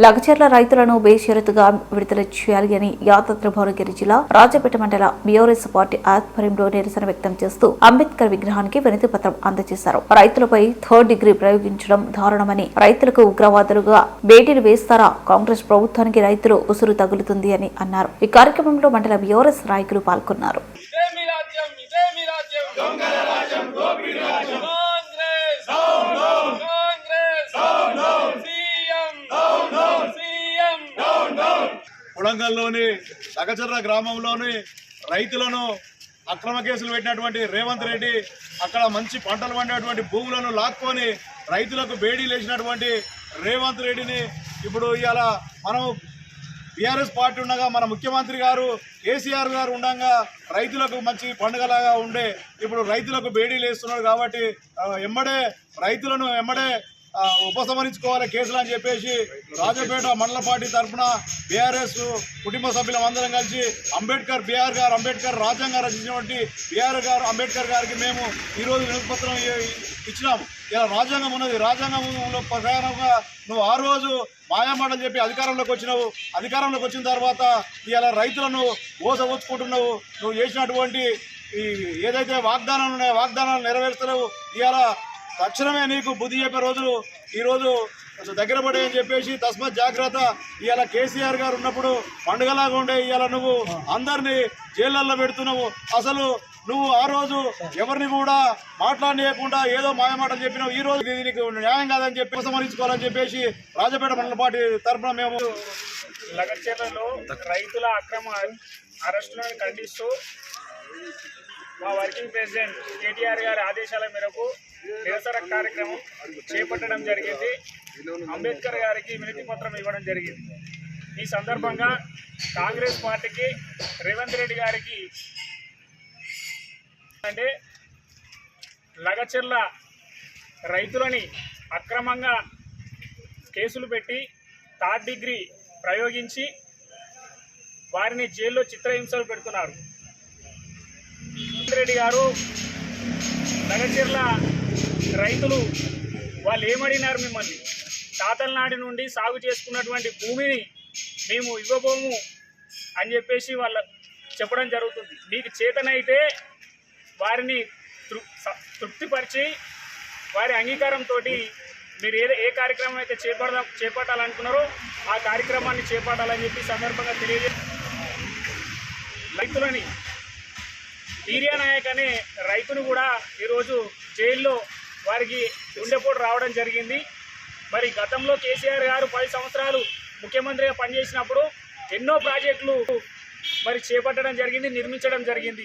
లగచర్ల రైతులను బేషరతుగా విడుదల చేయాలి అని యాదాద్రి భువనగిరి జిల్లా రాజపేట మండల బీఆర్ఎస్ పార్టీ ఆధ్వర్యంలో నిరసన వ్యక్తం చేస్తూ అంబేద్కర్ విగ్రహానికి వినతి పత్రం అందజేశారు. రైతులపై థర్డ్ డిగ్రీ ప్రయోగించడం దారుణమని, రైతులకు ఉగ్రవాదులుగా భేటీలు వేస్తారా, కాంగ్రెస్ ప్రభుత్వానికి రైతులు ఉసురు తగులుతుంది అని అన్నారు. ఈ కార్యక్రమంలో మండల బీఆర్ఎస్ నాయకులు పాల్గొన్నారు. కొడంగల్లోని లగచర్ల గ్రామంలోని రైతులను అక్రమ కేసులు పెట్టినటువంటి రేవంత్ రెడ్డి అక్కడ మంచి పంటలు పండేటువంటి భూములను లాక్కొని రైతులకు బేడీలు వేసినటువంటి రేవంత్ రెడ్డిని ఇప్పుడు ఇవాళ మనం బీఆర్ఎస్ పార్టీ ఉండగా మన ముఖ్యమంత్రి గారు కేసీఆర్ గారు ఉండగా రైతులకు మంచి పండుగలాగా ఉండే ఇప్పుడు రైతులకు బేడీలు వేస్తున్నారు. కాబట్టి రైతులను ఉపసంహరించుకోవాలి కేసులు అని చెప్పేసి రాజపేట మండల పార్టీ తరఫున బీఆర్ఎస్ కుటుంబ సభ్యులందరం కలిసి అంబేద్కర్ రాజ్యాంగం రచించినటువంటి అంబేద్కర్ గారికి మేము ఈరోజు వినతిపత్రం ఇచ్చినాము. ఇలా రాజ్యాంగం ఉన్నది, రాజ్యాంగంలో ప్రకారంగా నువ్వు ఆ రోజు మాయామాటలు చెప్పి అధికారంలోకి వచ్చినావు. అధికారంలోకి వచ్చిన తర్వాత ఇలా రైతులను ఓసవచ్చుకుంటున్నావు. నువ్వు చేసినటువంటి ఏదైతే వాగ్దానాలు ఉన్నాయో వాగ్దానాలు నెరవేర్చలేవు. ఇవాళ తక్షణమే నీకు బుద్ధి చెప్పే రోజులు ఈరోజు దగ్గర పడేయని చెప్పేసి తస్మాత్ జాగ్రత్త. ఇవాళ కేసీఆర్ గారు ఉన్నప్పుడు పండుగలాగా ఉండే ఇవాళ నువ్వు అందరినీ జైళ్ళల్లో పెడుతున్నావు. అసలు నువ్వు ఆ రోజు ఎవరిని కూడా మాట్లాడనీయకుండా ఏదో మాయమాటలు చెప్పినావు. ఈ రోజు దీనికి న్యాయం కాదని చెప్పి ఉపసంహరించుకోవాలని చెప్పేసి రాజపేట మండల పార్టీ తరఫున మేము లగచర్లలో రైతుల అక్రమ అరెస్టులను ఖండిస్తూ మా వర్కింగ్ ప్రెసిడెంట్ కేటీఆర్ గారి ఆదేశాల మేరకు నిరసన కార్యక్రమం చేపట్టడం జరిగింది. అంబేద్కర్ గారికి వినతి పత్రం ఇవ్వడం జరిగింది. ఈ సందర్భంగా కాంగ్రెస్ పార్టీకి రేవంత్ రెడ్డి గారికి అంటే లగచర్ల రైతులని అక్రమంగా కేసులు పెట్టి థర్డ్ డిగ్రీ ప్రయోగించి వారిని జైల్లో చిత్రహింసలు పెడుతున్నారు. రేవంత్ రెడ్డి గారు లగచర్ల రైతులు వాళ్ళు ఏమడినారు, మిమ్మల్ని తాతల నాటి నుండి సాగు చేసుకున్నటువంటి భూమిని మేము ఇవ్వబోము అని చెప్పేసి వాళ్ళు చెప్పడం జరుగుతుంది. మీకు చేతనైతే వారిని తృప్తిపరిచి వారి అంగీకారంతో మీరు ఏ కార్యక్రమం అయితే చేపట్టాలనుకున్నారో ఆ కార్యక్రమాన్ని చేపట్టాలని చెప్పి సందర్భంగా రైతులని ఈరియా నాయక్ అనే రైతును కూడా ఈరోజు జైల్లో వారికి గుండెపోటు రావడం జరిగింది. మరి గతంలో కేసీఆర్ గారు 10 సంవత్సరాలు ముఖ్యమంత్రిగా పనిచేసినప్పుడు ఎన్నో ప్రాజెక్టులు మరి చేపట్టడం జరిగింది, నిర్మించడం జరిగింది.